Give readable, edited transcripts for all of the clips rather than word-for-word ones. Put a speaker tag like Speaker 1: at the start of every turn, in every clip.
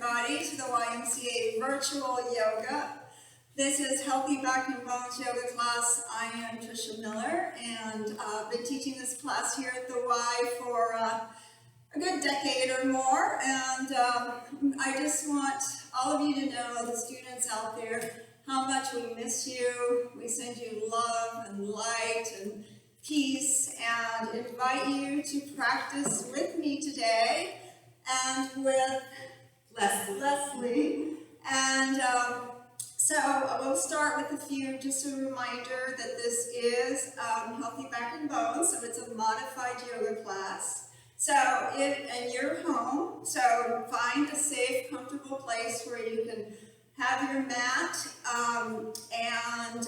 Speaker 1: everybody to the YMCA virtual yoga. This is Healthy Back and Bones Yoga class. I am Tricia Miller, and I've been teaching this class here at the Y for a good decade or more, and I just want all of you to know, the students out there, how much we miss you. We send you love and light and peace, and invite you to practice with me today and with Leslie. And so we'll start with just a reminder that this is Healthy Back and Bones, so it's a modified yoga class. So and you're home, so find a safe, comfortable place where you can have your mat and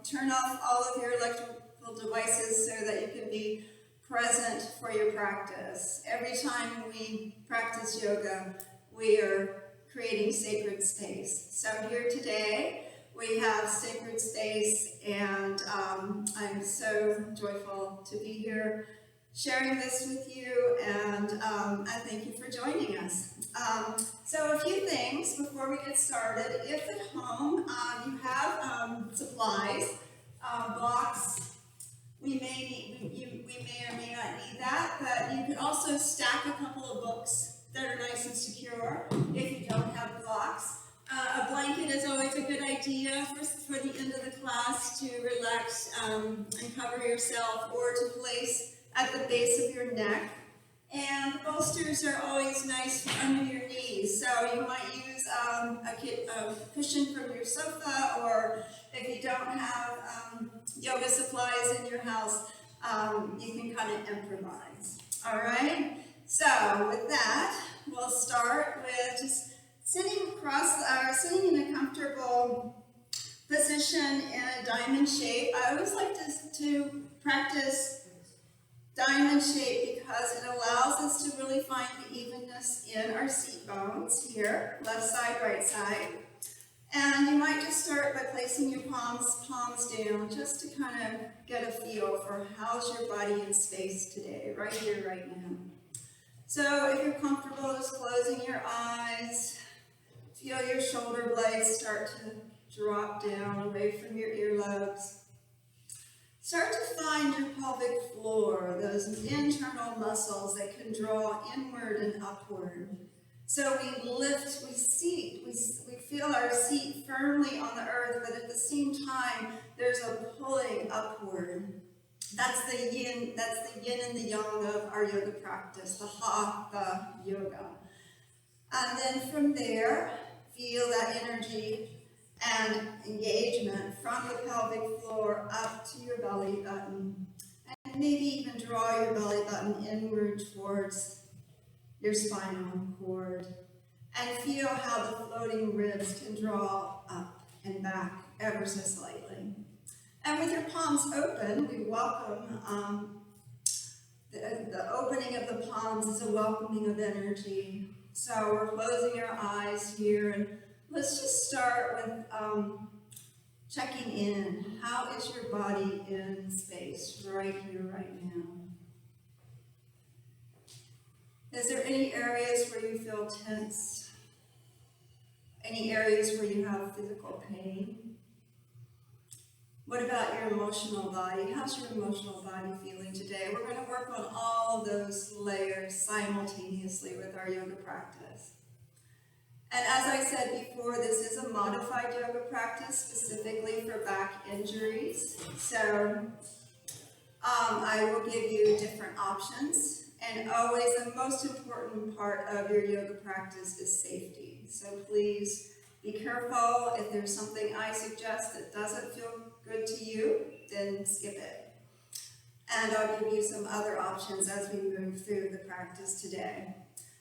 Speaker 1: turn off all of your electrical devices so that you can be present for your practice. Every time we practice yoga, we are creating sacred space. So here today, we have sacred space, and I'm so joyful to be here sharing this with you, and I thank you for joining us. So a few things before we get started. If at home you have supplies, blocks, we may or may not need that, but you can also stack a couple of books that are nice and secure if you don't have blocks. A blanket is always a good idea for the end of the class to relax and cover yourself, or to place at the base of your neck. And bolsters are always nice for under your knees, so you might use a cushion from your sofa, or if you don't have yoga supplies in your house, you can kind of improvise. All right? So with that, we'll start with just sitting in a comfortable position in a diamond shape. I always like to practice diamond shape because it allows us to really find the evenness in our seat bones here, left side, right side. And you might just start by placing your palms down, just to kind of get a feel for how's your body in space today, right here, right now. So if you're comfortable, just closing your eyes, feel your shoulder blades start to drop down away from your earlobes. Start to find your pelvic floor, those internal muscles that can draw inward and upward. So we lift, we seat, we feel our seat firmly on the earth, but at the same time, there's a pulling upward. That's the yin and the yang of our yoga practice, the Hatha yoga. And then from there, feel that energy and engagement from the pelvic floor up to your belly button, and maybe even draw your belly button inward towards your spinal cord, and feel how the floating ribs can draw up and back ever so slightly. And with your palms open, we welcome the opening of the palms is a welcoming of energy. So we're closing our eyes here, and let's just start with checking in. How is your body in space right here, right now? Is there any areas where you feel tense? Any areas where you have physical pain? What about your emotional body? How's your emotional body feeling today? We're going to work on all of those layers simultaneously with our yoga practice. And as I said before, this is a modified yoga practice specifically for back injuries. So I will give you different options. And always the most important part of your yoga practice is safety. So please be careful. If there's something I suggest that doesn't feel good to you, then skip it. And I'll give you some other options as we move through the practice today.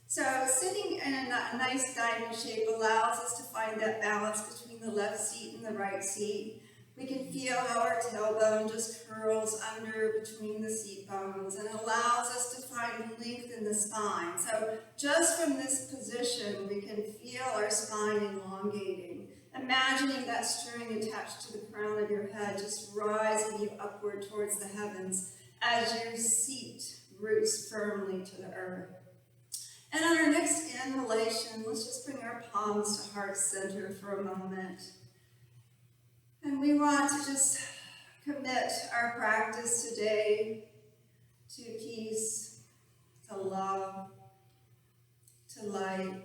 Speaker 1: So sitting in a nice diamond shape allows us to find that balance between the left seat and the right seat. We can feel how our tailbone just curls under between the seat bones and allows us to find length in the spine. So just from this position, we can feel our spine elongating. Imagining that string attached to the crown of your head just rising you upward towards the heavens as your seat roots firmly to the earth. And on our next inhalation, let's just bring our palms to heart center for a moment. And we want to just commit our practice today to peace, to love, to light.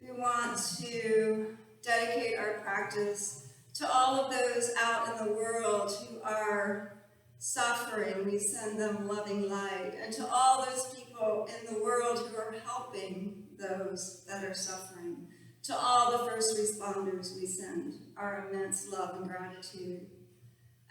Speaker 1: We want to dedicate our practice to all of those out in the world who are suffering. We send them loving light. And to all those people in the world who are helping those that are suffering. To all the first responders, we send our immense love and gratitude.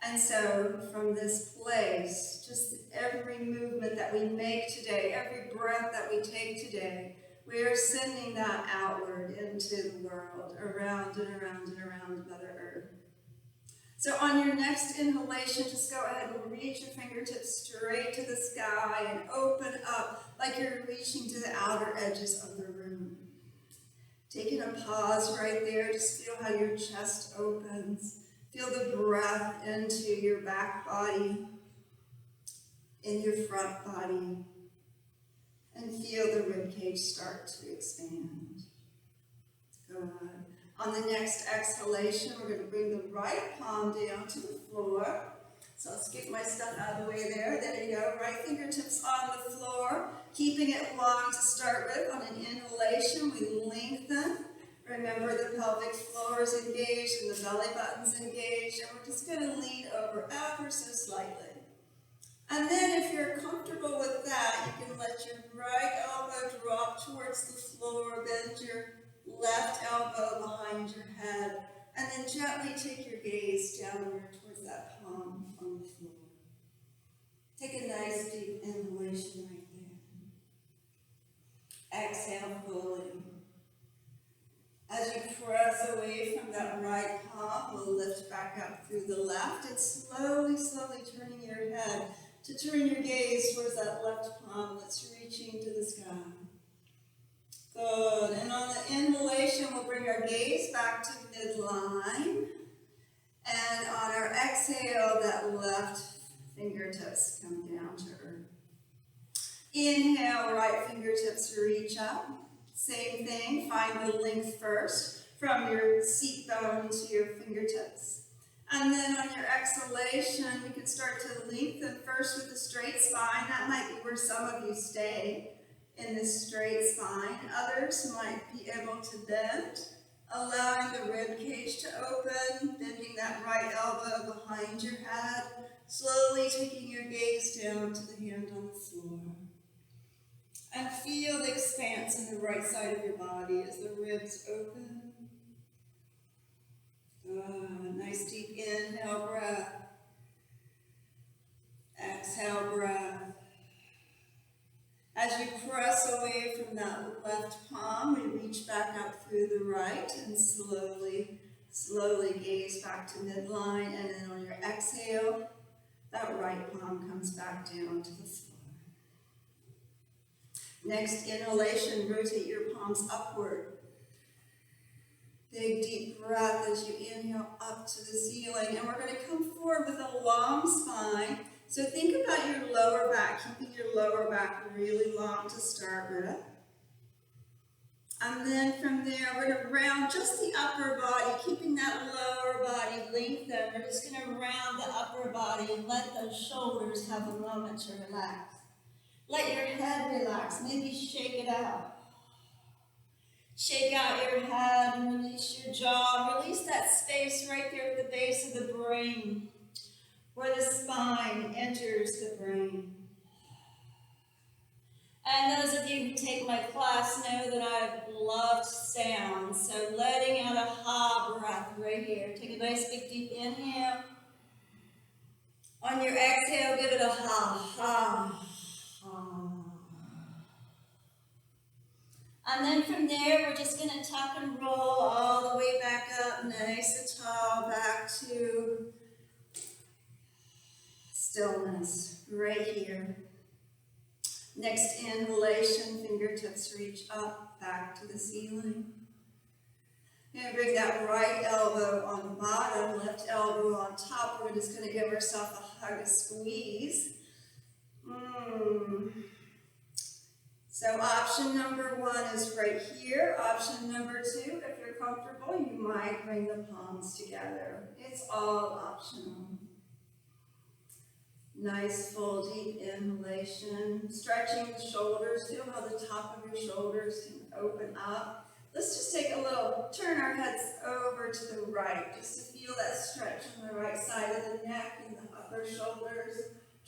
Speaker 1: And so from this place, just every movement that we make today, every breath that we take today, we are sending that outward into the world, around and around and around Mother Earth. So on your next inhalation, just go ahead and reach your fingertips straight to the sky and open up like you're reaching to the outer edges of the room. Taking a pause right there, just feel how your chest opens. Feel the breath into your back body, in your front body, and feel the rib cage start to expand. Good. On the next exhalation, we're going to bring the right palm down to the floor. So let's get my stuff out of the way there. There you go. Right fingertips on the floor, keeping it long to start with. On an inhalation, we lengthen. Remember, the pelvic floor is engaged and the belly button's engaged, and we're just going to lean over ever so slightly. And then if you're comfortable with that, you can let your right elbow drop towards the floor, bend your left elbow behind your head, and then gently take your gaze downward towards that palm on the floor. Take a nice deep inhalation right there. Exhale fully. As you press away from that right palm, we'll lift back up through the left and slowly, slowly turning your head to turn your gaze towards that left palm that's reaching to the sky. Good. And on the inhalation, we'll bring our gaze back to midline. And on our exhale, that left fingertips come down to earth. Inhale, right fingertips reach up. Same thing, find the length first from your seat bone to your fingertips. And then on your exhalation, we can start to lengthen first with a straight spine. That might be where some of you stay, in this straight spine. Others might be able to bend, allowing the rib cage to open, bending that right elbow behind your head, slowly taking your gaze down to the hand on the floor. And feel the expanse in the right side of your body as the ribs open. Nice deep inhale breath. Exhale breath. As you press away from that left palm, we reach back up through the right and slowly, slowly gaze back to midline. And then on your exhale, that right palm comes back down to the floor. Next inhalation, rotate your palms upward. Big deep breath as you inhale up to the ceiling. And we're going to come forward with a long spine. So think about your lower back, keeping your lower back really long to start with. And then from there, we're going to round just the upper body, keeping that lower body lengthened. We're just going to round the upper body and let those shoulders have a moment to relax. Let your head relax. Maybe shake it out. Shake out your head and release your jaw. Release that space right there at the base of the brain, where the spine enters the brain. And those of you who take my class know that I've loved sound. So letting out a ha breath right here. Take a nice big deep inhale. On your exhale, give it a ha, ha. And then from there, we're just going to tuck and roll all the way back up, nice and tall, back to stillness, right here. Next inhalation, fingertips reach up, back to the ceiling. And bring that right elbow on the bottom, left elbow on top. We're just going to give ourselves a hug, a squeeze. So option number 1 is right here. Option number 2, if you're comfortable, you might bring the palms together. It's all optional. Nice full deep inhalation. Stretching the shoulders. Feel how the top of your shoulders can open up. Let's just take a little, turn our heads over to the right, just to feel that stretch on the right side of the neck and the upper shoulders.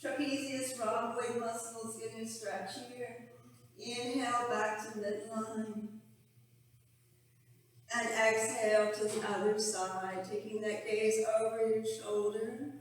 Speaker 1: Trapezius, rhomboid muscles getting a stretch here. Inhale back to midline. And exhale to the other side, taking that gaze over your shoulder.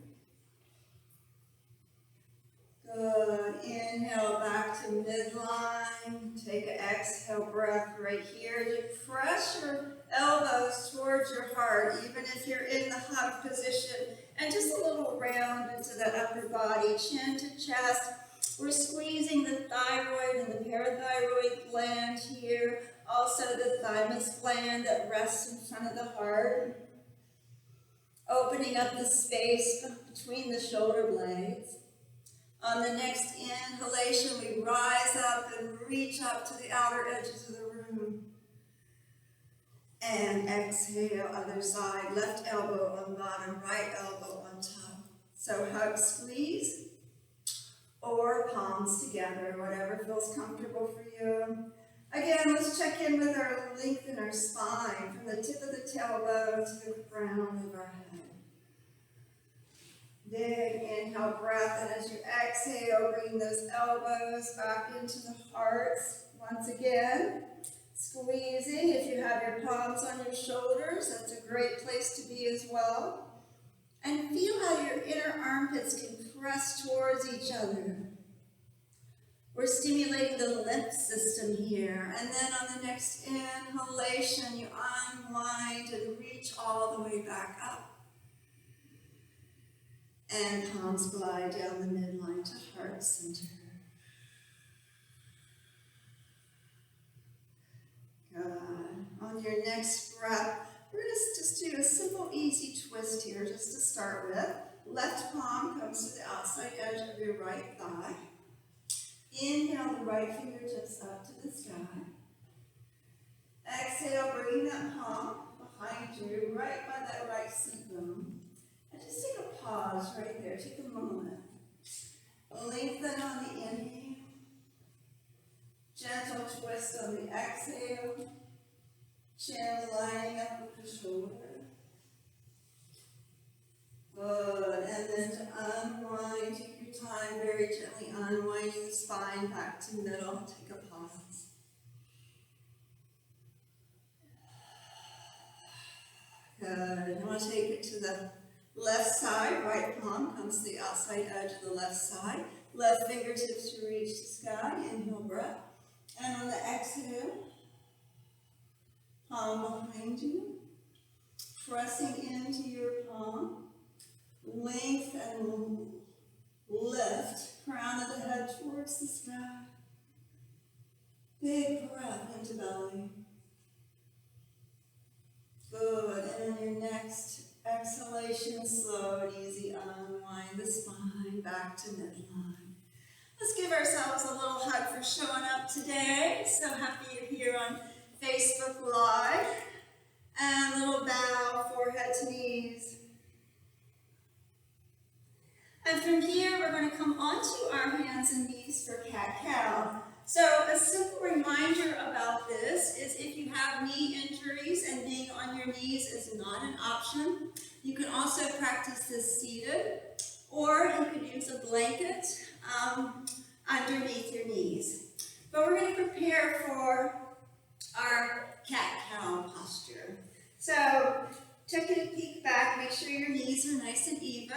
Speaker 1: Good. Inhale back to midline. Take an exhale breath right here. You press your elbows towards your heart, even if you're in the hug position. And just a little round into that upper body, chin to chest. We're squeezing the thyroid and the parathyroid gland here. Also the thymus gland that rests in front of the heart. Opening up the space between the shoulder blades. On the next inhalation, we rise up and reach up to the outer edges of the room. And exhale, other side. Left elbow on bottom, right elbow on top. So hug, squeeze, or palms together, whatever feels comfortable for you. Again, let's check in with our length in our spine, from the tip of the tailbone to the crown of our head. Big inhale breath, and as you exhale, bring those elbows back into the heart. Once again, squeezing. If you have your palms on your shoulders, that's a great place to be as well. And feel how your inner armpits can press towards each other. We're stimulating the lymph system here. And then on the next inhalation, you unwind and reach all the way back up. And palms glide down the midline to heart center. Good. On your next breath, we're going to just do a simple, easy twist here, just to start with. Left palm comes to the outside edge of your right thigh. Inhale the right fingertips up to the sky. Exhale, bringing that palm behind you, right by that right seat bone. And just take a pause right there. Take a moment. Lengthen on the inhale. Gentle twist on the exhale. Chin lining up with the shoulder. Good. And then to unwind, take your time, very gently unwinding the spine back to middle. Take a pause. Good. I want to take it to the left side. Right palm comes to the outside edge of the left side. Left fingertips to reach the sky. Inhale, breath. And on the exhale, palm behind you. Pressing into your palm. Length and lift. Crown of the head towards the sky. Big breath into belly. Good. And on your next exhalation, slow and easy, unwind the spine back to midline. Let's give ourselves a little hug for showing up today. So happy you're here on Facebook Live. And a little bow, forehead to knees. And from here, we're going to come onto our hands and knees for cat-cow. So a simple reminder about this is if you have knee injuries and being on your knees is not an option, you can also practice this seated, or you could use a blanket underneath your knees. But we're going to prepare for our cat-cow posture. So take a peek back, make sure your knees are nice and even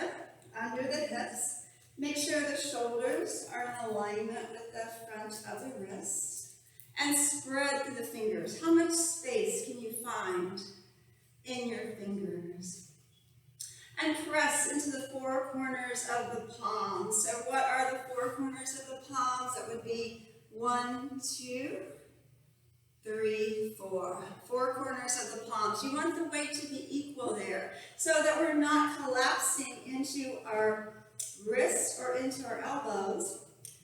Speaker 1: under the hips. Make sure the shoulders are in alignment with the front of the wrists. And spread through the fingers. How much space can you find in your fingers? And press into the four corners of the palms. So what are the four corners of the palms? That would be 1, 2, 3, 4. Four corners of the palms. You want the weight to be equal there so that we're not collapsing into our wrists or into our elbows.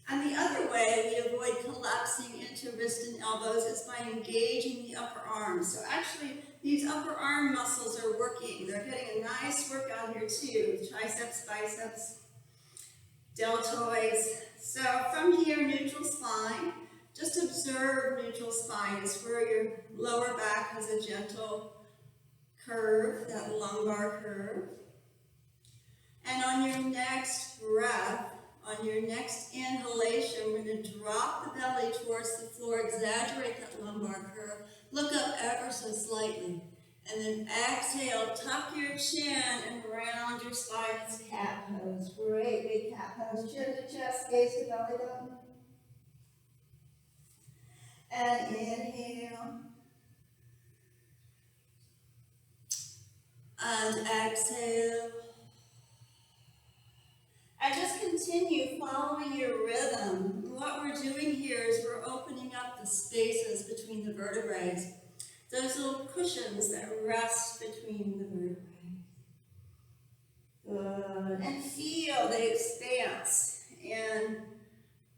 Speaker 1: And the other way, we avoid collapsing into wrists and elbows is by engaging the upper arms. So actually, these upper arm muscles are working. They're getting a nice workout here too. Triceps, biceps, deltoids. So from here, neutral spine. Just observe neutral spine. It's where your lower back has a gentle curve, that lumbar curve. And on your next breath, on your next inhalation, we're going to drop the belly towards the floor, exaggerate that lumbar curve, look up ever so slightly. And then exhale, tuck your chin and round your spine as cat pose. Great big cat pose. Chin to chest, gaze to belly button. And inhale. And exhale. And just continue following your rhythm. What we're doing here is we're opening up the spaces between the vertebrae. Those little cushions that rest between the vertebrae. Good. And feel the expanse in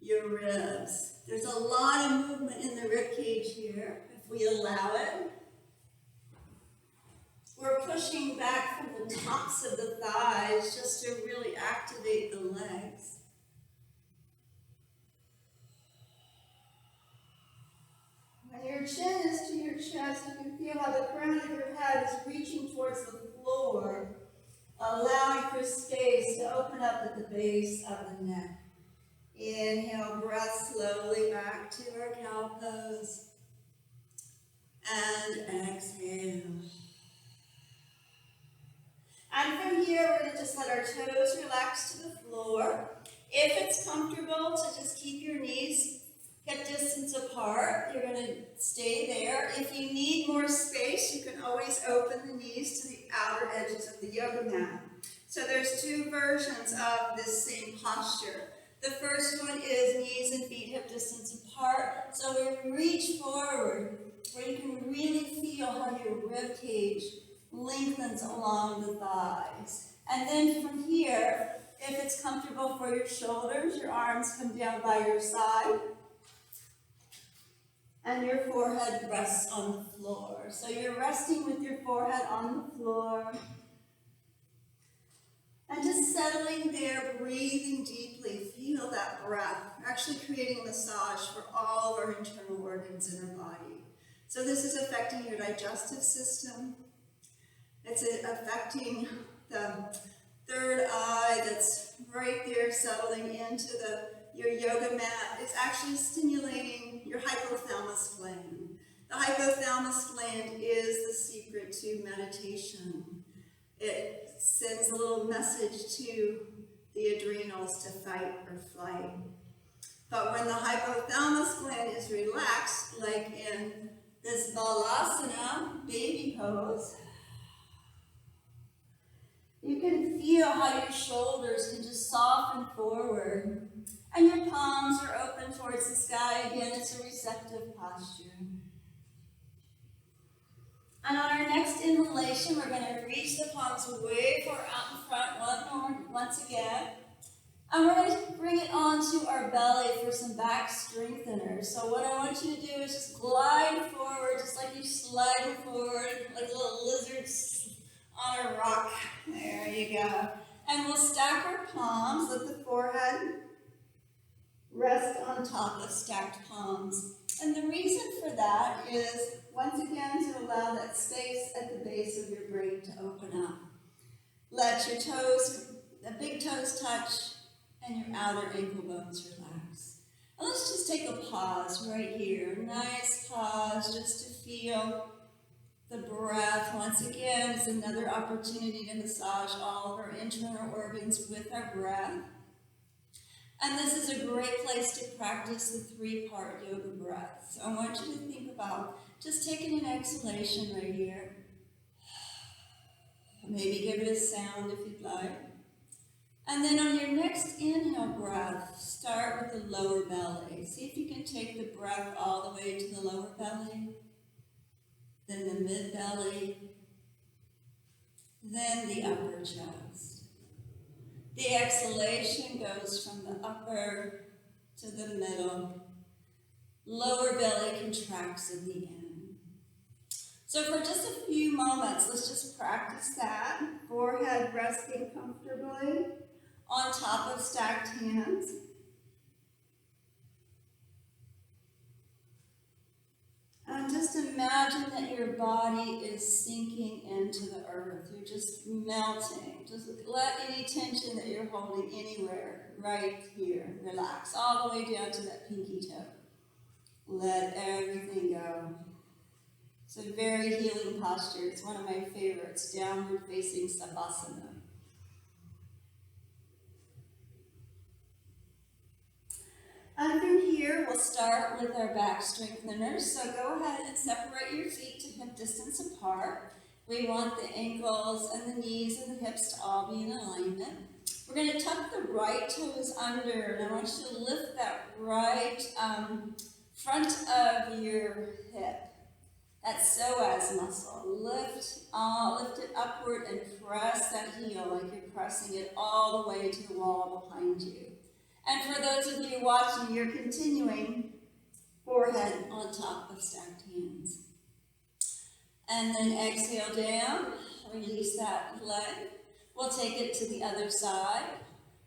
Speaker 1: your ribs. There's a lot of movement in the rib cage here, if we allow it. We're pushing back from the tops of the thighs just to really activate the legs. When your chin is to your chest, you can feel how the crown of your head is reaching towards the floor, allowing for space to open up at the base of the neck. Inhale, breath slowly back to our cow pose. And exhale. And from here, we're going to just let our toes relax to the floor. If it's comfortable to just keep your knees hip distance apart, you're going to stay there. If you need more space, you can always open the knees to the outer edges of the yoga mat. So there's two versions of this same posture. The first one is knees and feet hip distance apart. So we reach forward, where you can really feel how your rib cage lengthens along the thighs. And then from here, if it's comfortable for your shoulders, your arms come down by your side. And your forehead rests on the floor. So you're resting with your forehead on the floor. And just settling there, breathing deeply. Feel that breath. We're actually creating a massage for all of our internal organs in our body. So this is affecting your digestive system. It's affecting the third eye that's right there settling into your yoga mat. It's actually stimulating your hypothalamus gland. The hypothalamus gland is the secret to meditation. It sends a little message to the adrenals to fight or flight. But when the hypothalamus gland is relaxed, like in this balasana, baby pose, you can feel how your shoulders can just soften forward. And your palms are open towards the sky. Again, it's a receptive posture. And on our next inhalation, we're going to reach the palms way far out in front once again. And we're going to bring it onto our belly for some back strengtheners. So what I want you to do is just glide forward, just like you're sliding forward, like little lizards on a rock. There you go. And we'll stack our palms, let the forehead rest on top of stacked palms. And the reason for that is, once again, to allow that space at the base of your brain to open up. Let your toes, the big toes touch, and your outer ankle bones relax. And let's just take a pause right here. Nice pause just to feel the breath. Once again, it's another opportunity to massage all of our internal organs with our breath. And this is a great place to practice the three-part yoga breath. So I want you to think about just taking an exhalation right here. Maybe give it a sound if you'd like. And then on your next inhale breath, start with the lower belly. See if you can take the breath all the way to the lower belly, then the mid-belly, then the upper chest. The exhalation goes from the upper to the middle, Lower belly contracts in the end. So for just a few moments, let's just practice that. Forehead resting comfortably on top of stacked hands. And just imagine that your body is sinking into the earth. You're just melting. Just let any tension that you're holding anywhere, right here, relax all the way down to that pinky toe. Let everything go. It's a very healing posture. It's one of my favorites, downward facing Savasana. And from here, we'll start with our back strengtheners. So go ahead and separate your feet to hip distance apart. We want the ankles and the knees and the hips to all be in alignment. We're going to tuck the right toes under, and I want you to lift that right front of your hip. That psoas muscle. Lift it upward and press that heel like you're pressing it all the way to the wall behind you. And for those of you watching, you're continuing forehead on top of stacked hands. And then exhale down, release that leg. We'll take it to the other side,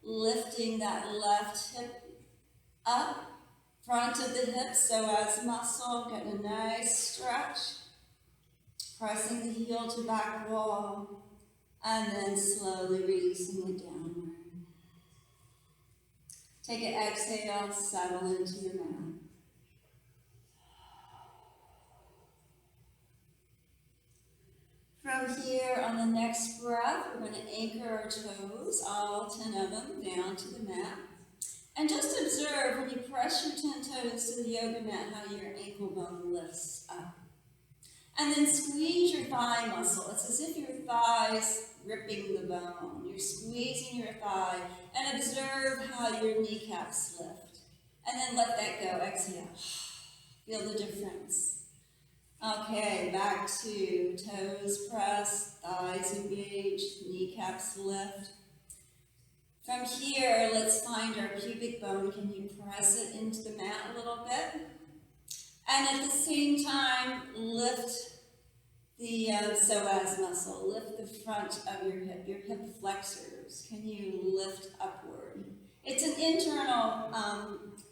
Speaker 1: lifting that left hip up, front of the hip, psoas muscle, getting a nice stretch. Pressing the heel to back wall, and then slowly releasing it downward. Take an exhale, settle into your mat. From here, on the next breath, we're going to anchor our toes, all 10 of them, down to the mat. And just observe when you press your 10 toes to the yoga mat how your ankle bone lifts up. And then squeeze your thigh muscle. It's as if your thigh's gripping the bone. You're squeezing your thigh and observe how your kneecaps lift. And then let that go. Exhale. Feel the difference. Okay, back to toes press, thighs engage, kneecaps lift. From here, let's find our pubic bone. Can you press it into the mat a little bit? And at the same time, lift the psoas muscle. Lift the front of your hip flexors. Can you lift upward? It's an internal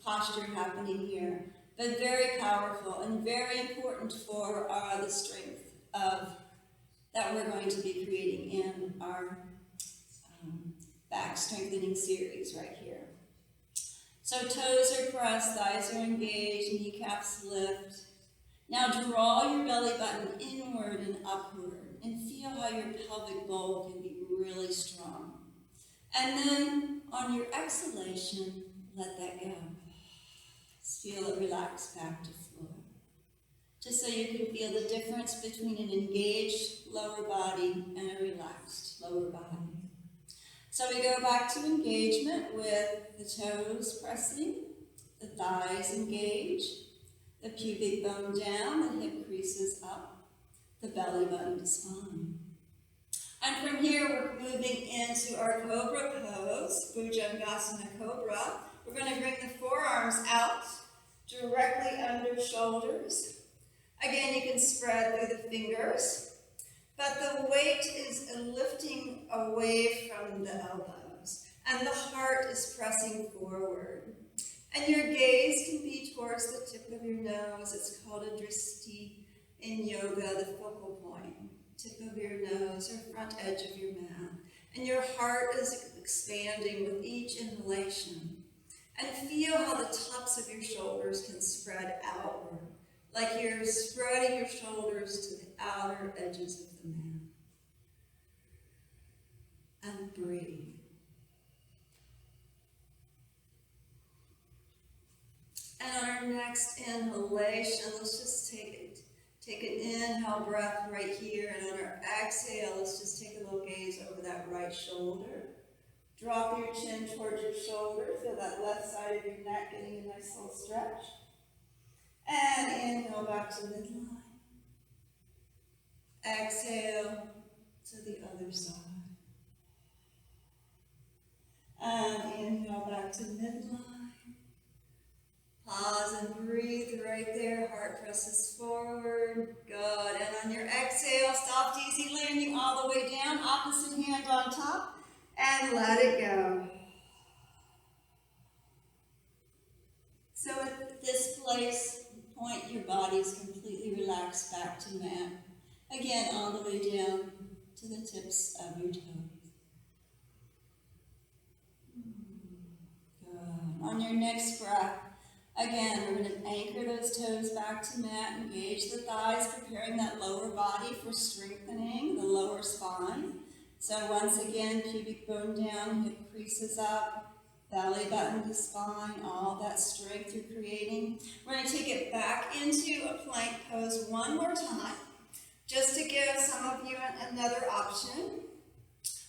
Speaker 1: posture happening here, but very powerful and very important for the strength that we're going to be creating in our back strengthening series right here. So toes are pressed, thighs are engaged, kneecaps lift. Now draw your belly button inward and upward and feel how your pelvic bowl can be really strong. And then on your exhalation, let that go. Just feel it relax back to floor. Just so you can feel the difference between an engaged lower body and a relaxed lower body. So we go back to engagement with the toes pressing, the thighs engage, the pubic bone down, the hip creases up, the belly button to spine. And from here, we're moving into our cobra pose, Bhujangasana Cobra. We're going to bring the forearms out, directly under shoulders. Again, you can spread through the fingers. But the weight is lifting away from the elbows, and the heart is pressing forward. And your gaze can be towards the tip of your nose. It's called a drishti in yoga, the focal point. Tip of your nose or front edge of your mouth. And your heart is expanding with each inhalation. And feel how the tops of your shoulders can spread outward, like you're spreading your shoulders to the outer edges of the mat. And breathe. And on our next inhalation, let's just take an inhale breath right here. And on our exhale, let's just take a little gaze over that right shoulder. Drop your chin towards your shoulder. Feel that left side of your neck getting a nice little stretch. And inhale back to midline. Exhale to the other side. And inhale back to midline. Pause and breathe right there. Heart presses forward. Good. And on your exhale, soft, easy landing all the way down. Opposite hand on top. And let it go. So at this point, your body is completely relaxed back to mat. Again, all the way down to the tips of your toes. Good. On your next breath, again, we're going to anchor those toes back to mat, engage the thighs, preparing that lower body for strengthening the lower spine. So once again, pubic bone down, hip creases up, belly button to spine, all that strength you're creating. We're going to take it back into a plank pose one more time, just to give some of you another option.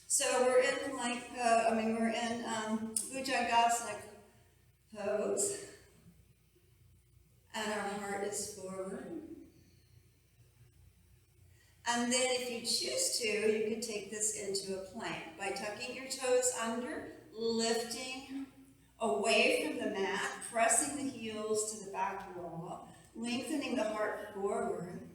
Speaker 1: So we're in plank pose, we're in Bhujangasana pose. And our heart is forward. And then if you choose to, you can take this into a plank by tucking your toes under, lifting away from the mat, pressing the heels to the back wall, lengthening the heart forward.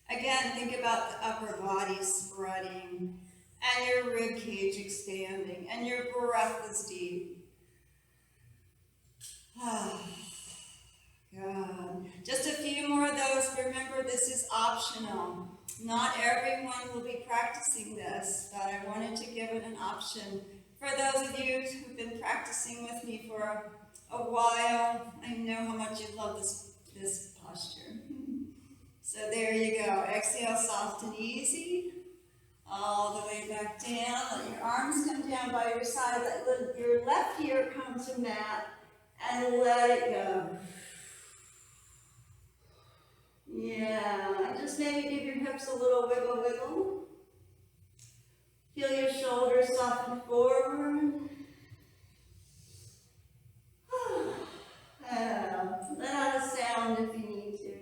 Speaker 1: Again, think about the upper body spreading and your rib cage expanding and your breath is deep. Good. Just a few more of those. Remember, this is optional. Not everyone will be practicing this, but I wanted to give it an option. For those of you who've been practicing with me for a while, I know how much you love this posture. So there you go. Exhale, soft and easy. All the way back down. Let your arms come down by your side. Let your left ear come to mat and let it go. Yeah, and just maybe give your hips a little wiggle, wiggle. Feel your shoulders soften forward. Let out a sound if you need to.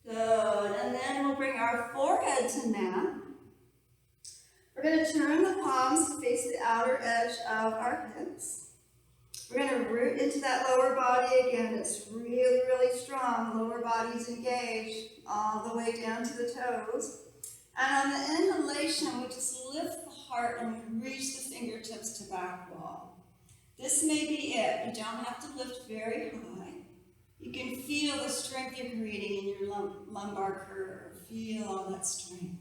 Speaker 1: Good, and then we'll bring our forehead to mat. We're going to turn the palms to face the outer edge of our hips. We're going to root into that lower body again. It's really, really strong. Lower body's engaged all the way down to the toes. And on the inhalation, we just lift the heart and we reach the fingertips to back wall. This may be it. You don't have to lift very high. You can feel the strength you're creating in your lumbar curve. Feel all that strength.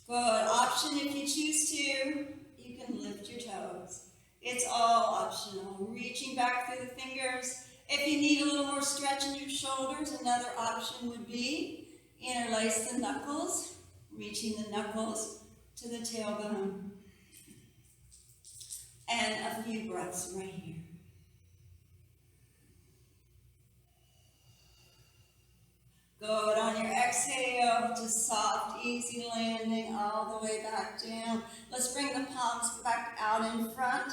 Speaker 1: Good. Option if you choose to, you can lift your toes. It's all optional. Reaching back through the fingers. If you need a little more stretch in your shoulders, another option would be interlace the knuckles, reaching the knuckles to the tailbone. And a few breaths right here. Good. On your exhale, just soft, easy landing all the way back down. Let's bring the palms back out in front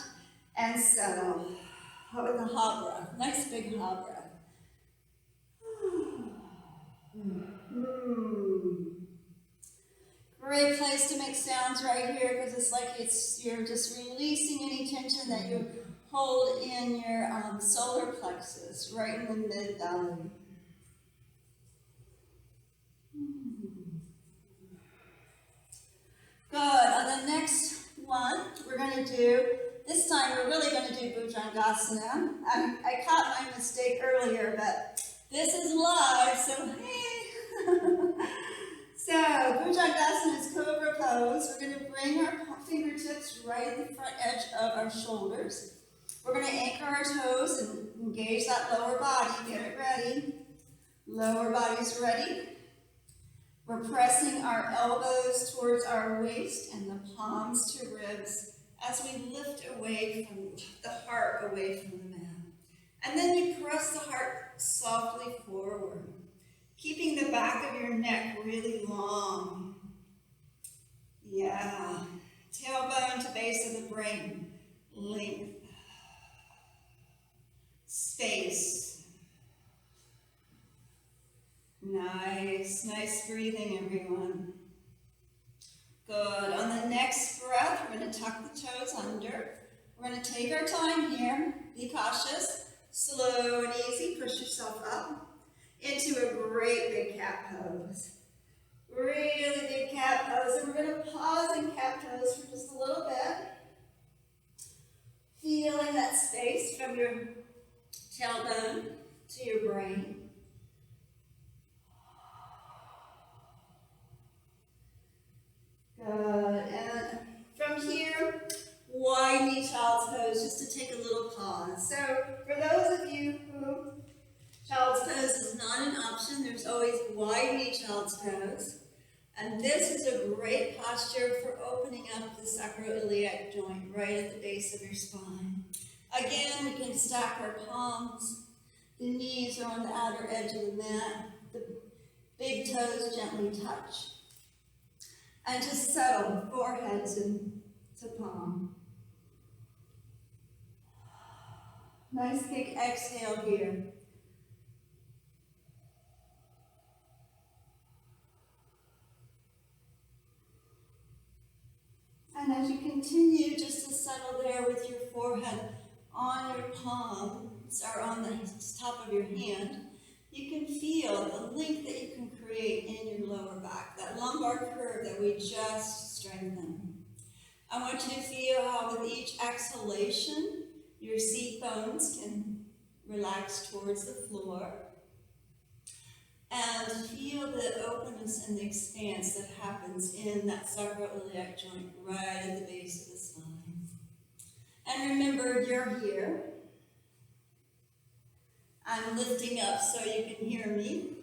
Speaker 1: and settle with a ha breath. Nice big ha breath. Great place to make sounds right here because it's like you're just releasing any tension that you hold in your solar plexus, right in the mid-belly. Good. On the next one, we're going to do, this time we're really going to do Bhujangasana. I caught my mistake earlier, but this is live, so hey. So, Bhujangasana is Cobra Pose. We're going to bring our fingertips right at the front edge of our shoulders. We're going to anchor our toes and engage that lower body. Get it ready. Lower body's ready. We're pressing our elbows towards our waist and the palms to ribs as we lift away from the heart away from the mat. And then you press the heart softly forward, keeping the back of your neck really long. Yeah. Tailbone to base of the brain. Length. Space. Nice, nice breathing, everyone. Good. On the next breath, we're going to tuck the toes under. We're going to take our time here. Be cautious. slow and easy, push yourself up into a great big cat pose. Really big cat pose, and we're going to pause in cat pose for just a little bit. Feeling that space from your tailbone to your brain. Good, and from here, wide knee child's pose, just to take a little pause. So for those of you who child's pose is not an option, there's always wide knee child's pose. And this is a great posture for opening up the sacroiliac joint right at the base of your spine. Again, we can stack our palms. The knees are on the outer edge of the mat. The big toes gently touch. And just settle forehead to palm. Nice big exhale here. And as you continue just to settle there with your forehead on your palms or on the top of your hand, you can feel the length that you can create in your lower back, that lumbar curve that we just strengthened. I want you to feel how with each exhalation, your seat bones can relax towards the floor. And feel the openness and the expanse that happens in that sacroiliac joint right at the base of the spine. And remember, you're here. I'm lifting up so you can hear me.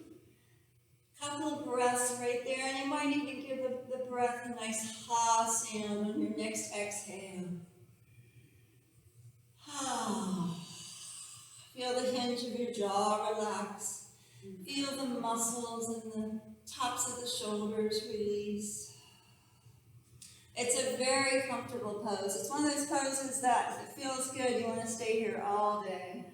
Speaker 1: Couple of breaths right there, and you might even give the breath a nice ha sound on your next exhale. Feel the hinge of your jaw relax. Feel the muscles and the tops of the shoulders release. It's a very comfortable pose. It's one of those poses that if it feels good, you want to stay here all day.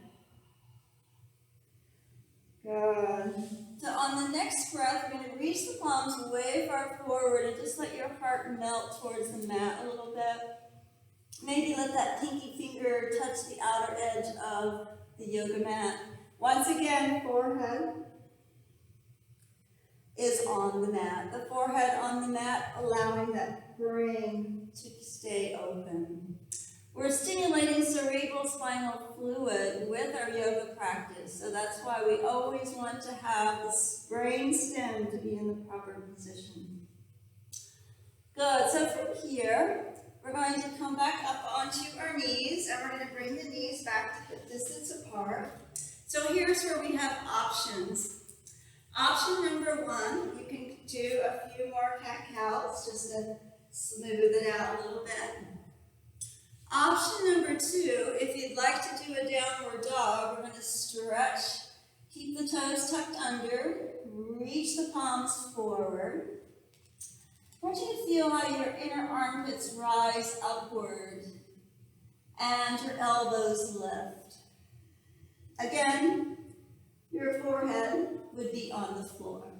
Speaker 1: Good. So on the next breath, we're going to reach the palms way far forward and just let your heart melt towards the mat a little bit. Maybe let that pinky finger touch the outer edge of the yoga mat. Once again, forehead is on the mat. The forehead on the mat, allowing that brain to stay open. We're stimulating cerebral spinal fluid with our yoga practice, so that's why we always want to have the brain stem to be in the proper position. Good, so from here, we're going to come back up onto our knees, and we're going to bring the knees back to hip distance apart. So here's where we have options. Option number one, you can do a few more cat-cows just to smooth it out a little bit. Option number two, if you'd like to do a downward dog, we're going to stretch, keep the toes tucked under, reach the palms forward. I want you to feel how your inner armpits rise upward and your elbows lift. Again, your forehead would be on the floor.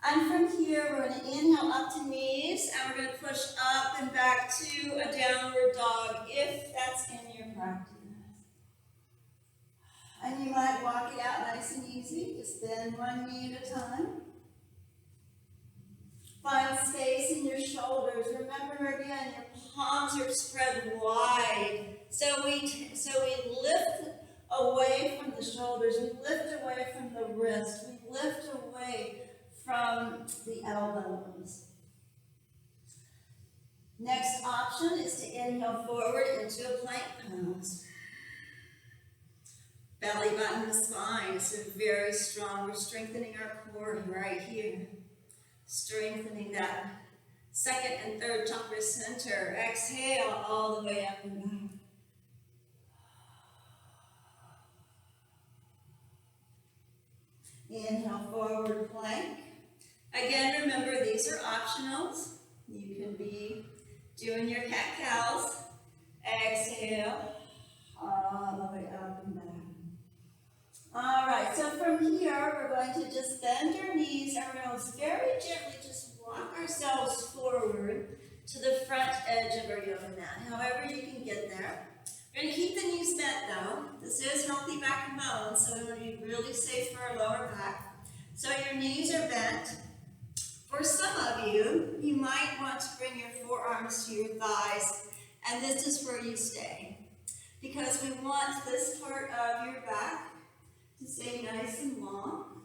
Speaker 1: And from here, we're going to inhale up to knees, and we're going to push up and back to a downward dog, if that's in your practice. And you might walk it out nice and easy. Just bend one knee at a time. Find space in your shoulders. Remember again, your palms are spread wide. So we lift away from the shoulders. We lift away from the wrist. We lift away from the elbows. Next option is to inhale forward into a plank pose. Belly button to spine, so very strong. We're strengthening our core right here. Strengthening that second and third chakra center. Exhale all the way up and back. Inhale, forward plank. Again, remember, these are optionals. You can be doing your cat-cows. Exhale, all the way up and back. All right, so from here, we're going to just bend our knees, and we're going to very gently just walk ourselves forward to the front edge of our yoga mat. However you can get there. We're going to keep the knees bent though. This is healthy back and bones, so we want to be really safe for our lower back. So your knees are bent. For some of you, you might want to bring your forearms to your thighs, and this is where you stay. Because we want this part of your back to stay nice and long.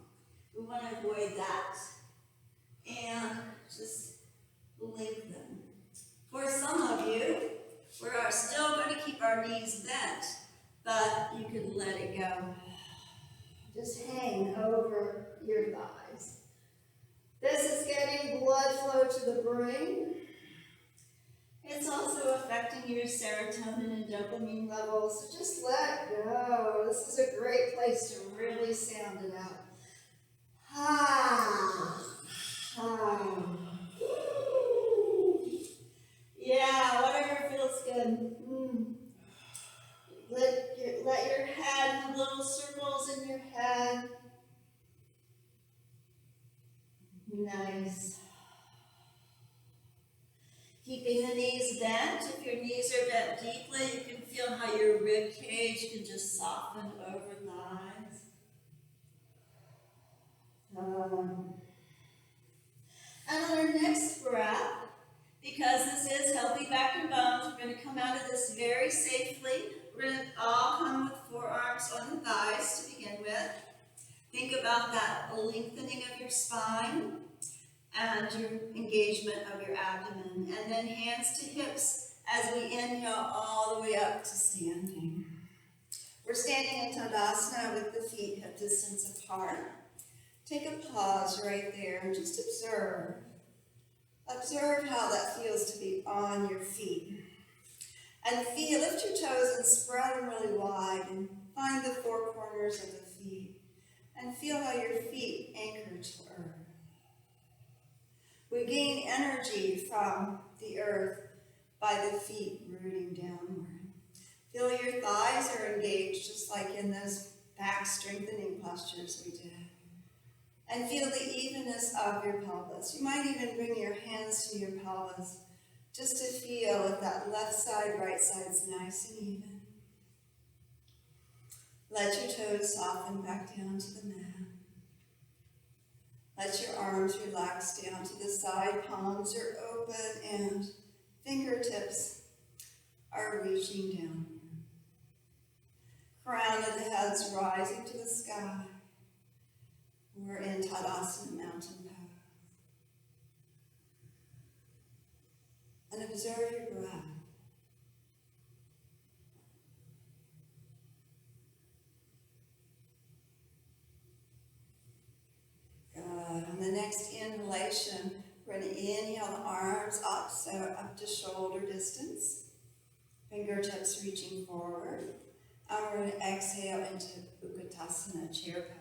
Speaker 1: We want to avoid that. And just lengthen. For some of you, we are still going to keep our knees bent, but you can let it go. Just hang over your thighs. This is getting blood flow to the brain. It's also affecting your serotonin and dopamine levels, so just let go. This is a great place to really sound it out. Ah. Ah. Yeah, whatever feels good. Let your head have little circles in your head. Nice. Keeping the knees bent. If your knees are bent deeply, you can feel how your rib cage can just soften over thighs. And on our next breath, because this is healthy back and bones, we're going to come out of this very safely. We're going to all come with forearms on the thighs to begin with. Think about that lengthening of your spine and your engagement of your abdomen. And then hands to hips as we inhale all the way up to standing. We're standing in Tadasana with the feet hip distance apart. Take a pause right there and just observe. Observe how that feels to be on your feet. And lift your toes and spread them really wide and find the four corners of the feet. And feel how your feet anchor to earth. We gain energy from the earth by the feet rooting downward. Feel your thighs are engaged just like in those back strengthening postures we did. And feel the evenness of your pelvis. You might even bring your hands to your pelvis just to feel if that left side, right side is nice and even. Let your toes soften back down to the mat. Let your arms relax down to the side. Palms are open and fingertips are reaching down. Crown of the head's rising to the sky. We're in Tadasana Mountain Pose. And observe your breath. Good. On the next inhalation, we're going to inhale the arms up, so up to shoulder distance. Fingertips reaching forward. And we're going to exhale into Utkatasana, chair pose.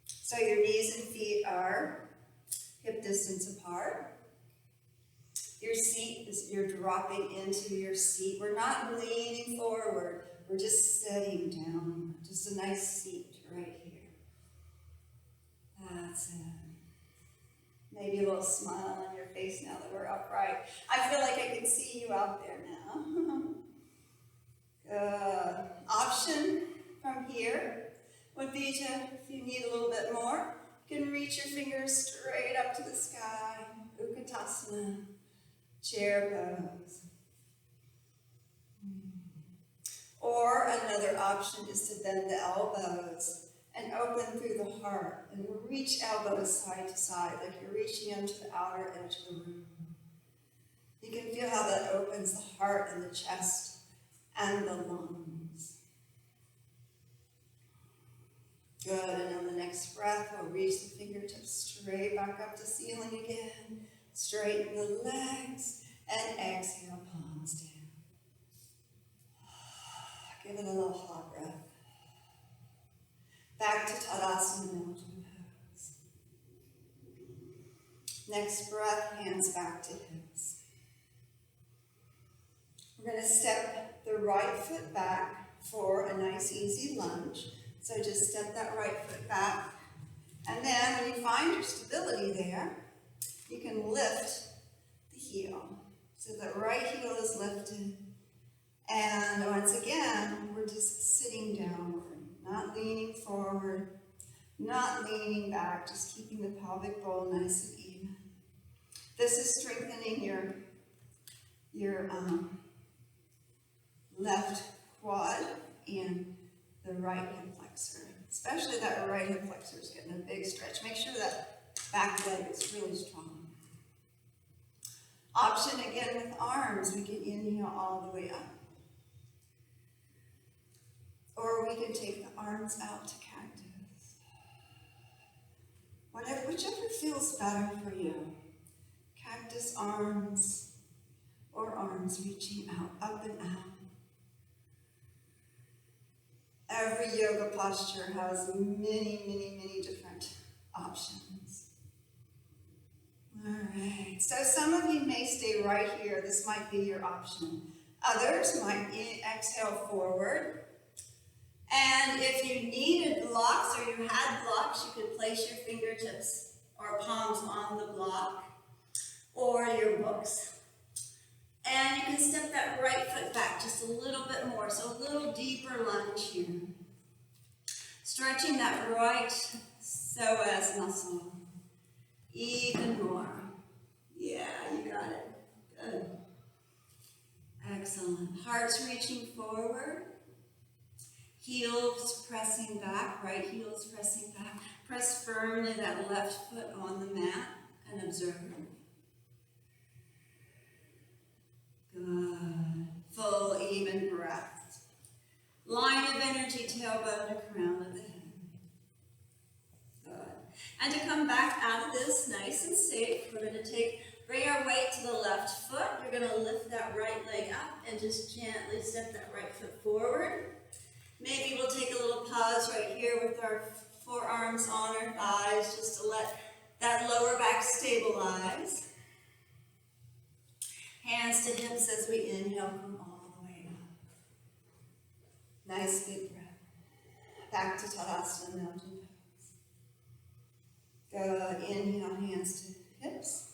Speaker 1: So your knees and feet are hip distance apart. Your seat is, you're dropping into your seat. We're not leaning forward. We're just sitting down. Just a nice seat right here. That's it. Maybe a little smile on your face now that we're upright. I feel like I can see you out there now. Good. Option from here would be to, if you need a little bit more, you can reach your fingers straight up to the sky. Utkatasana, chair pose. Or another option is to bend the elbows and open through the heart and reach elbows side to side like you're reaching into the outer edge of the room. You can feel how that opens the heart and the chest and the lungs. Good, and on the next breath, we'll reach the fingertips straight back up to ceiling again. Straighten the legs and exhale, palms down. Give it a little hot breath. Back to Tadasana Mountain Pose. Next breath, hands back to hips. We're going to step the right foot back for a nice easy lunge. So just step that right foot back. And then when you find your stability there, you can lift the heel. So the right heel is lifted. And once again, we're just sitting downward, not leaning forward, not leaning back, just keeping the pelvic bowl nice and even. This is strengthening your left quad and the right hip flexor. Especially that right hip flexor is getting a big stretch. Make sure that back leg is really strong. Option again with arms. We can inhale all the way up. Or we can take the arms out to cactus. Whichever feels better for you. Cactus arms or arms reaching out, up and out. Every yoga posture has many, many, many different options. All right, so some of you may stay right here. This might be your option. Others might exhale forward. And if you needed blocks or you had blocks, you could place your fingertips or palms on the block or your books. And you can step that right foot back just a little bit more, so a little deeper lunge here. Stretching that right psoas muscle even more. Yeah, you got it. Good. Excellent. Heart's reaching forward. Heels pressing back, right heel's pressing back. Press firmly that left foot on the mat and observe. Good. Full, even breath. Line of energy, tailbone to crown of the head. Good. And to come back out of this nice and safe, we're going to bring our weight to the left foot. You're going to lift that right leg up and just gently step that right foot forward. Maybe we'll take a little pause right here with our forearms on our thighs just to let that lower back stabilize. Hands to hips as we inhale, come all the way up. Nice big breath. Back to Tadasana, mountain pose. Good. Inhale, hands to hips.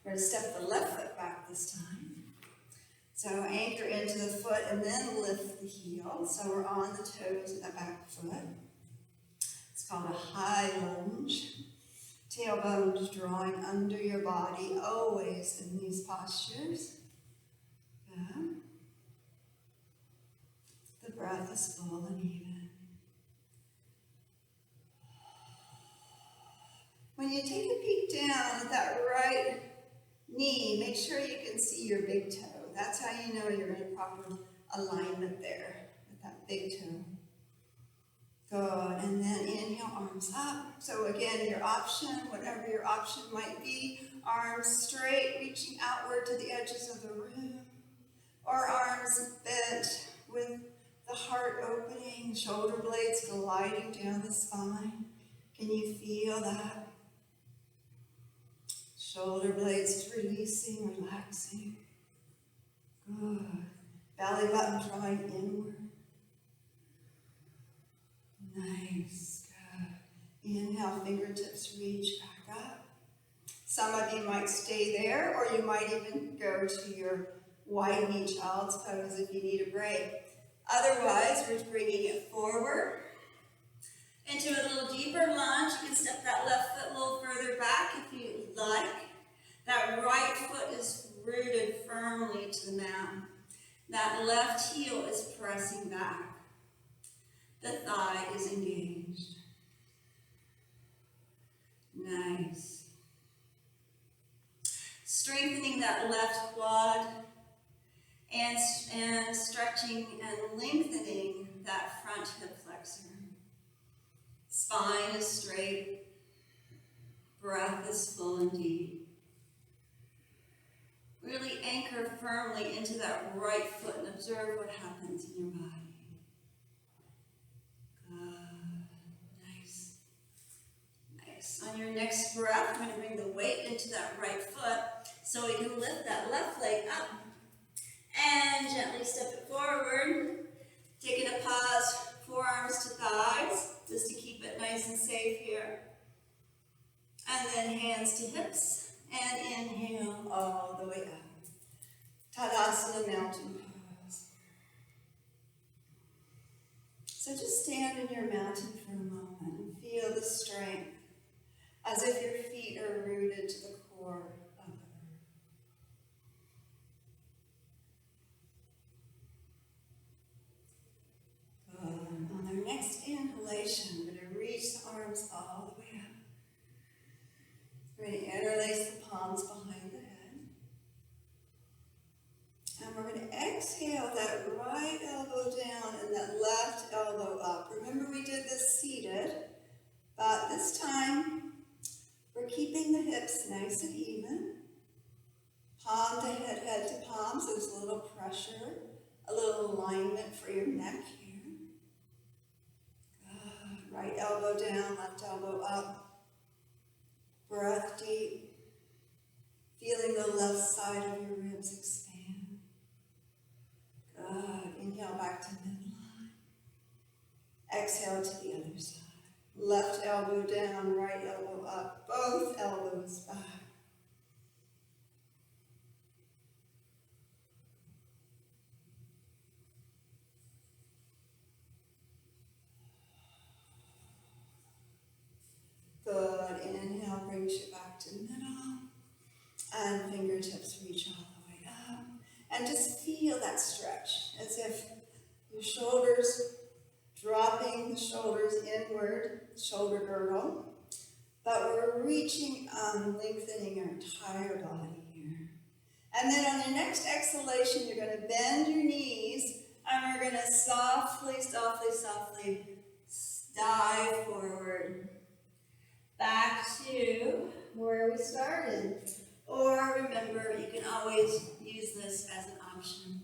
Speaker 1: We're going to step the left foot back this time. So anchor into the foot and then lift the heel. So we're on the toes of the back foot. It's called a high lunge. Tailbones drawing under your body, always in these postures. Good. The breath is full and even. When you take a peek down at that right knee, make sure you can see your big toe. That's how you know you're in proper alignment there with that big toe. Good, and then inhale, arms up. So again, your option, whatever your option might be, arms straight, reaching outward to the edges of the room, or arms bent with the heart opening, shoulder blades gliding down the spine. Can you feel that? Shoulder blades releasing, relaxing. Good. Belly button drawing inward. Nice. Good. Inhale, fingertips reach back up. Some of you might stay there, or you might even go to your wide knee child's pose if you need a break. Otherwise, we're bringing it forward into a little deeper lunge. You can step that left foot a little further back if you like. That right foot is rooted firmly to the mat. That left heel is pressing back. The thigh is engaged. Nice. Strengthening that left quad and stretching and lengthening that front hip flexor. Spine is straight. Breath is full and deep. Really anchor firmly into that right foot and observe what happens in your body. Good. Nice. Nice. On your next breath, I'm going to bring the weight into that right foot so we can lift that left leg up and gently step it forward. Taking a pause, forearms to thighs, just to keep it nice and safe here. And then hands to hips. And inhale all the way up. Tadasana, mountain pose. So just stand in your mountain for a moment and feel the strength as if your feet are rooted to the core of the earth. Good. On our next inhalation, we're going to reach the arms all the way up. We're going to interlace the palms behind the head. And we're going to exhale that right elbow down and that left elbow up. Remember we did this seated, but this time we're keeping the hips nice and even. Palm to head, head to palm, so there's a little pressure, a little alignment for your neck here. Good. Right elbow down, left elbow up. Breath deep. Feeling the left side of your ribs expand. Good. Inhale back to midline. Exhale to the other side. Left elbow down, right elbow up. Both elbows back. Good. Inhale brings you back to middle. And fingertips reach all the way up. And just feel that stretch as if your shoulders dropping the shoulders inward, shoulder girdle. But we're reaching, lengthening our entire body here. And then on your next exhalation, you're going to bend your knees and we're going to softly, softly, softly dive forward. Back to where we started. Or remember, you can always use this as an option.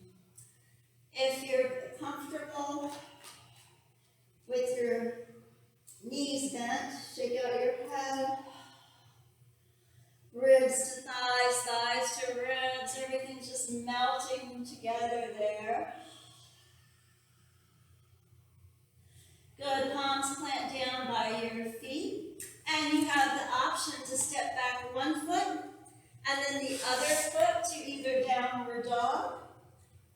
Speaker 1: If you're comfortable with your knees bent, shake out your head. Ribs to thighs, thighs to ribs, everything's just melting together there. Good, palms plant down by your feet. And you have the option to step back one foot and then the other foot to either downward dog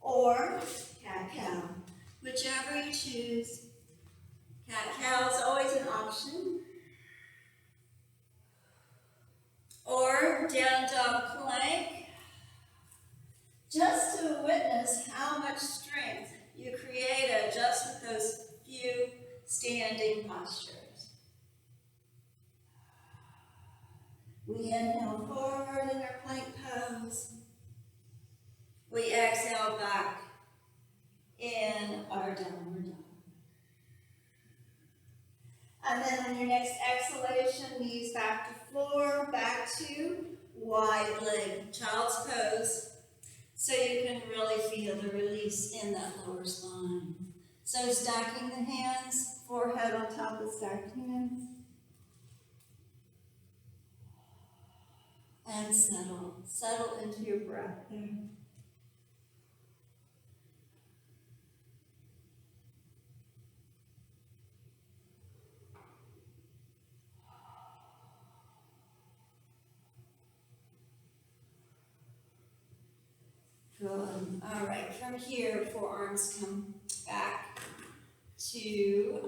Speaker 1: or cat-cow. Whichever you choose. Cat-cow is always an option. Or down dog plank. Just to witness how much strength you create just with those few standing postures. We inhale forward in our plank pose. We exhale back in our downward dog. And then on your next exhalation, knees back to floor, back to wide leg, child's pose. So you can really feel the release in that lower spine. So stacking the hands, forehead on top of stacked hands. And settle into your breath there. Good. All right, from here, forearms come back to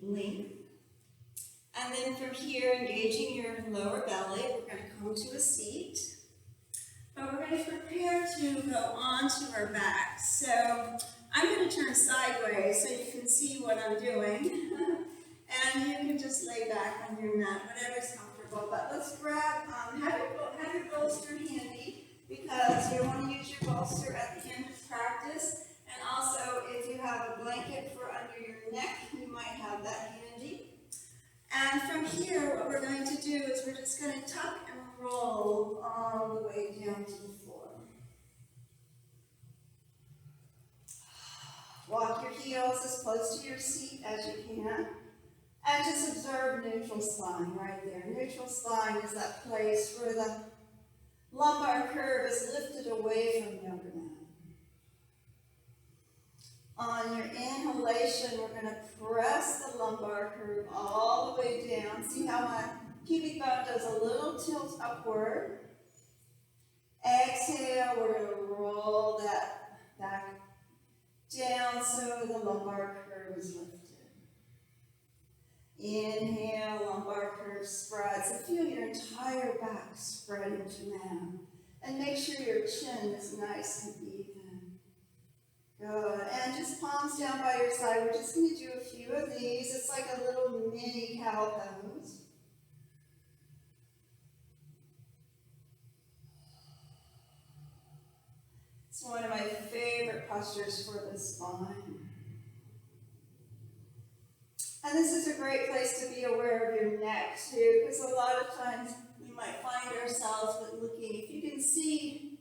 Speaker 1: length. And then from here, engaging your lower belly, we're going to come to a seat. But we're going to prepare to go onto our back. So I'm going to turn sideways so you can see what I'm doing. And you can just lay back on your mat, whatever's comfortable. But let's grab, have your bolster handy because you want to use your bolster at the end of practice. And also, if you have a blanket for under your neck, you might have that handy. And from here, what we're going to do is we're just going to tuck and roll all the way down to the floor. Walk your heels as close to your seat as you can. And just observe neutral spine right there. Neutral spine is that place where the lumbar curve is lifted away from the abdomen. On your inhalation, we're going to press the lumbar curve all the way down. See how my pubic bone does a little tilt upward. Exhale, we're going to roll that back down so the lumbar curve is lifted. Inhale, lumbar curve spreads, and feel your entire back spread into man. And make sure your chin is nice and even. Good. And just palms down by your side. We're just going to do a few of these. It's like a little mini cow pose. It's one of my favorite postures for the spine. And this is a great place to be aware of your neck too, because a lot of times we might find ourselves looking, if you can see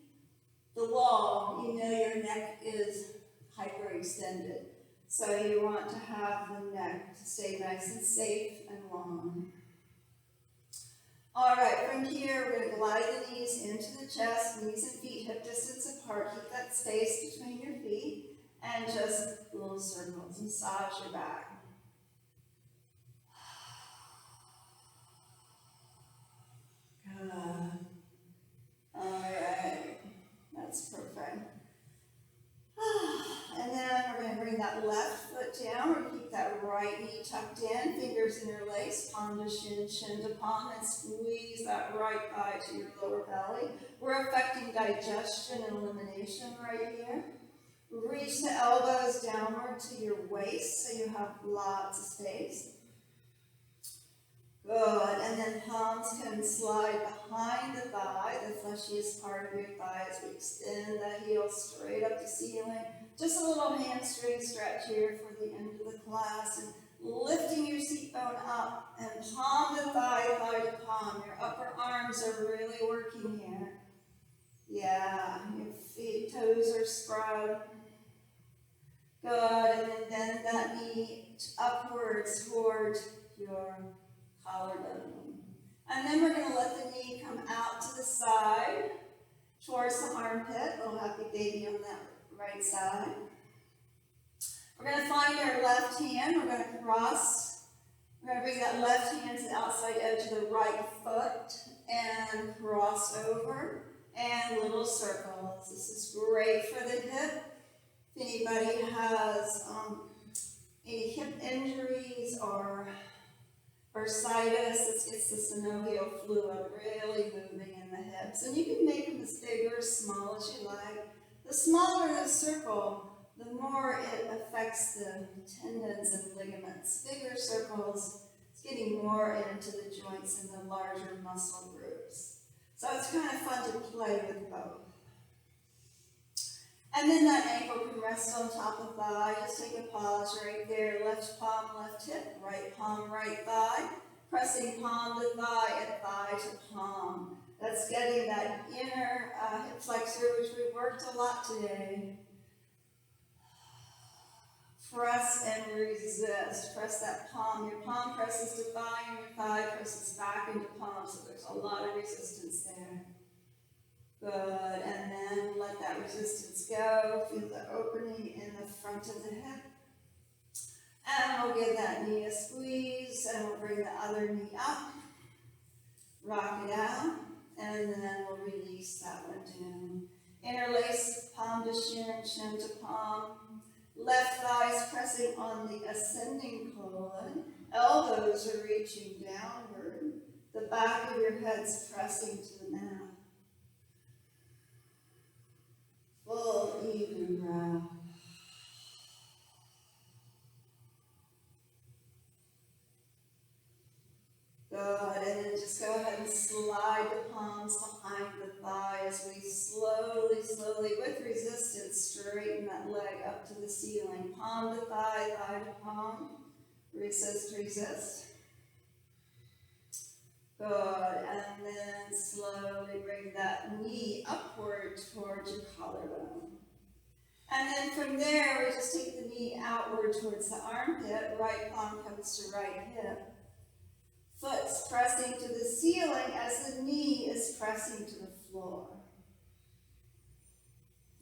Speaker 1: the wall, you know your neck is hyperextended. So you want to have the neck to stay nice and safe and long. All right, from here, we're going to glide the knees into the chest, knees and feet hip distance apart. Keep that space between your feet, and just little circles. Massage your back. Good. All right, that's perfect. And then we're going to bring that left foot down. We're going to keep that right knee tucked in, fingers interlaced, palm to shin, shin to palm, and squeeze that right thigh to your lower belly. We're affecting digestion and elimination right here. Reach the elbows downward to your waist so you have lots of space. Good, and then palms can slide behind the thigh, the fleshiest part of your thigh, as we extend the heel straight up to ceiling. Just a little hamstring stretch here for the end of the class, and lifting your seat bone up, and palm to thigh, thigh to palm. Your upper arms are really working here. Yeah, your feet, toes are spread. Good, and then bend that knee upwards towards your collarbone. And then we're going to let the knee come out to the side towards the armpit. Little happy baby on that right side. We're going to find our left hand. We're going to cross. We're going to bring that left hand to the outside edge of the right foot and cross over. And little circles. This is great for the hip. If anybody has any hip injuries or bursitis, it's the synovial fluid really moving in the hips. And you can make them as big or as small as you like. The smaller the circle, the more it affects the tendons and ligaments. Bigger circles, it's getting more into the joints and the larger muscle groups. So it's kind of fun to play with both. And then that ankle can rest on top of thigh. Just take a pause right there. Left palm, left hip. Right palm, right thigh. Pressing palm to thigh and thigh to palm. That's getting that inner hip flexor, which we worked a lot today. Press and resist. Press that palm. Your palm presses to thigh and your thigh presses back into palm. So there's a lot of resistance there. Good, and then let that resistance go. Feel the opening in the front of the hip. And we'll give that knee a squeeze, and we'll bring the other knee up. Rock it out, and then we'll release that one down. Interlace palm to shin, shin to palm. Left thighs pressing on the ascending colon. Elbows are reaching downward. The back of your head's pressing to the mat. Full even breath. Good, and then just go ahead and slide the palms behind the thigh as we slowly, with resistance, straighten that leg up to the ceiling. Palm to thigh, thigh to palm. Resist, resist. Good, and then slowly bring that knee upward towards your collarbone. And then from there, we just take the knee outward towards the armpit. Right palm comes to right hip. Foot's pressing to the ceiling as the knee is pressing to the floor.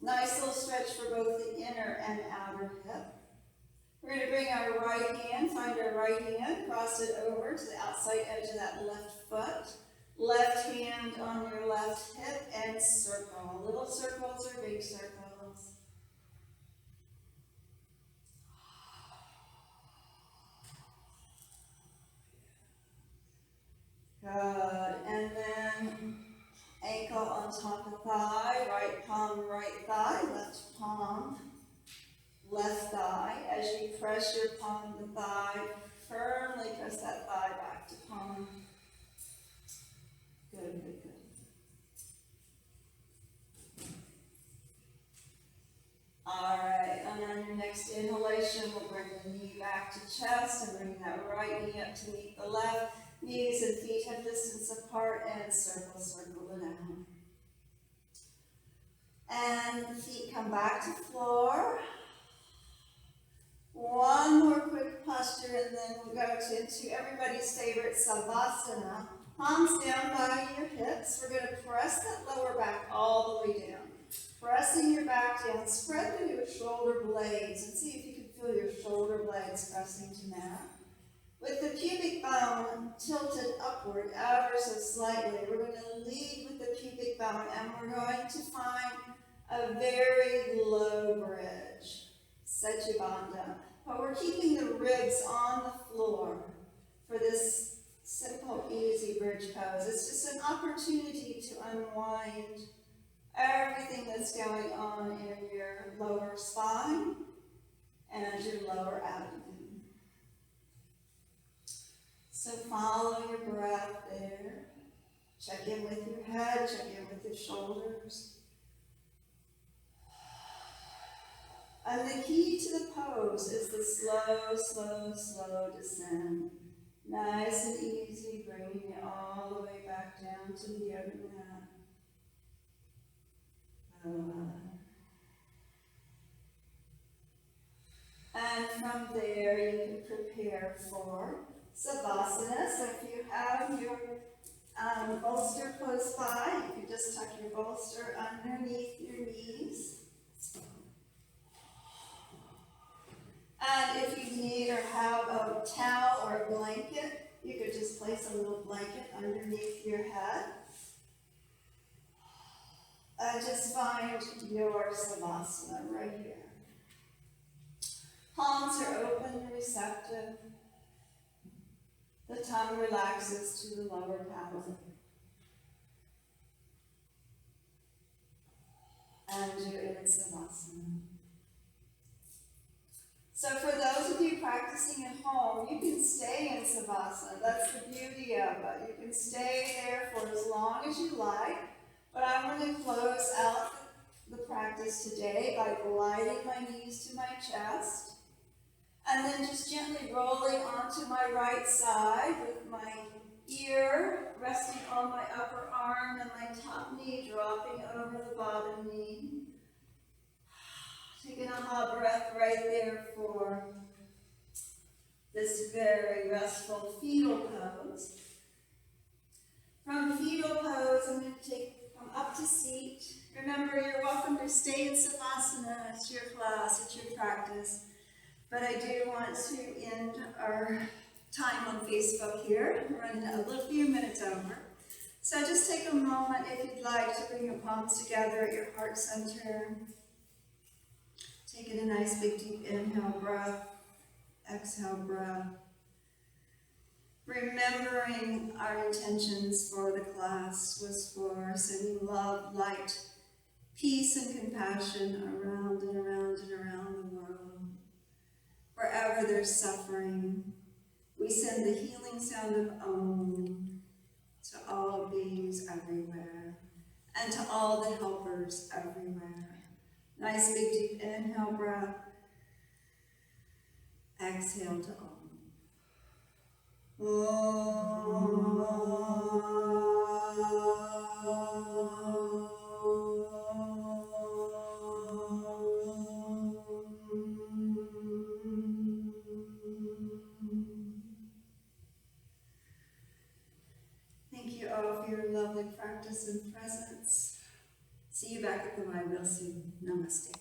Speaker 1: Nice little stretch for both the inner and outer hip. We're going to bring our right hand, find our right hand, cross it over to the outside edge of that left foot. Left hand on your left hip and circle. Little circles or big circles. press your palm to thigh. Firmly press that thigh back to palm. Good, good, good. All right, and on your next inhalation, we'll bring the knee back to chest and bring that right knee up to meet the left. Knees and feet hip distance apart and circle, circle it out. And the feet come back to floor. One more quick posture and then we'll go into everybody's favorite Savasana. Palms down by your hips. We're going to press that lower back all the way down. Pressing your back down, spread through your shoulder blades and see if you can feel your shoulder blades pressing to mat. With the pubic bone tilted upward ever so slightly, we're going to lead with the pubic bone and we're going to find a very low bridge, Setubandha. But we're keeping the ribs on the floor for this simple, easy bridge pose. It's just an opportunity to unwind everything that's going on in your lower spine and your lower abdomen. So follow your breath there. Check in with your head, check in with your shoulders. And the key to the pose is the slow, slow, slow descent. Nice and easy, bringing it all the way back down to the yoga mat. And from there, you can prepare for Savasana. So if you have your bolster close by, you can just tuck your bolster underneath your knees. And if you need or have a towel or a blanket, you could just place a little blanket underneath your head. Just find your Savasana right here. Palms are open and receptive. The tongue relaxes to the lower palate. And you're in Savasana. So for those of you practicing at home, you can stay in Savasana. That's the beauty of it. You can stay there for as long as you like. But I'm going to close out the practice today by gliding my knees to my chest. And then just gently rolling onto my right side with my ear resting on my upper arm and my top knee dropping over the bottom knee. Taking a hot breath right there for this very restful fetal pose. From fetal pose, I'm going to come up to seat. Remember, you're welcome to stay in Savasana. It's your class, it's your practice. But I do want to end our time on Facebook here. We're running a little few minutes over. So just take a moment, if you'd like, to bring your palms together at your heart center. Taking a nice big deep inhale breath, exhale breath. Remembering our intentions for the class was for sending love, light, peace, and compassion around and around and around the world. Wherever there's suffering, we send the healing sound of Om to all beings everywhere and to all the helpers everywhere. Nice big deep inhale breath. Exhale to Om. Thank you all for your lovely practice and presence. See you back at the Y wheel soon. Namaste.